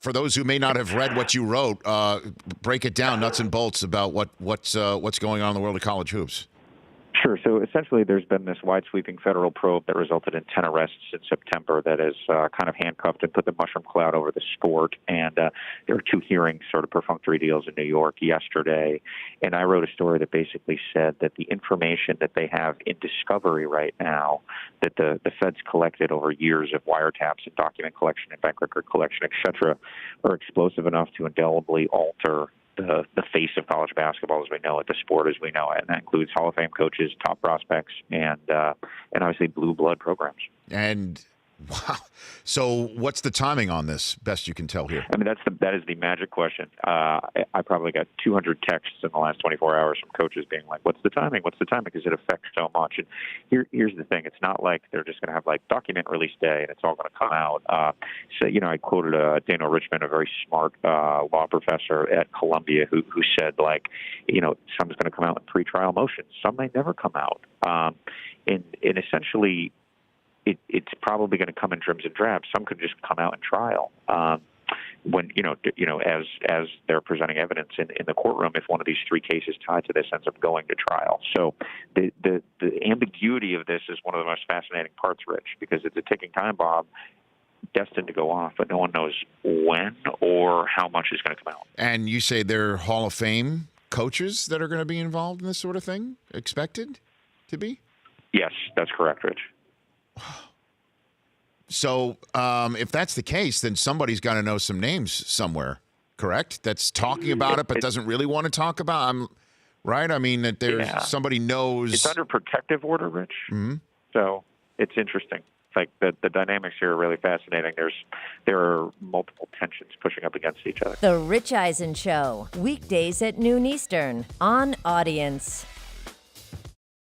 for those who may not have read what you wrote, break it down, nuts and bolts, about what's going on in the world of college hoops. Sure. So essentially, there's been this wide-sweeping federal probe that resulted in 10 arrests in September that has kind of handcuffed and put the mushroom cloud over the sport. And there were 2 hearings, sort of perfunctory deals in New York yesterday. And I wrote a story that basically said that the information that they have in discovery right now, that the feds collected over years of wiretaps and document collection and bank record collection, et cetera, are explosive enough to indelibly alter the face of college basketball as we know it, the sport as we know it, and that includes Hall of Fame coaches, top prospects, and obviously blue blood programs. And wow, so what's the timing on this? Best you can tell here. I mean, that is the magic question. I probably got 200 texts in the last 24 hours from coaches being like, "What's the timing? What's the timing?" Because it affects so much. And here's the thing: it's not like they're just going to have like document release day and it's all going to come out. So I quoted Daniel Richman, a very smart law professor at Columbia, who said some's going to come out in pretrial motions. Some may never come out. And essentially, it's probably going to come in dribs and drabs. Some could just come out in trial. When as they're presenting evidence in the courtroom, if one of these 3 cases tied to this ends up going to trial. So the ambiguity of this is one of the most fascinating parts, Rich, because it's a ticking time bomb destined to go off, but no one knows when or how much is going to come out. And you say they're Hall of Fame coaches that are going to be involved in this sort of thing, expected to be? Yes, that's correct, Rich. So if that's the case, then somebody's got to know some names somewhere, correct? That's talking about it but doesn't really want to talk about it, right? I mean, that there's somebody knows. It's under protective order, Rich. Mm-hmm. So it's interesting. Like the dynamics here are really fascinating. There are multiple tensions pushing up against each other. The Rich Eisen Show, weekdays at noon Eastern on Audience.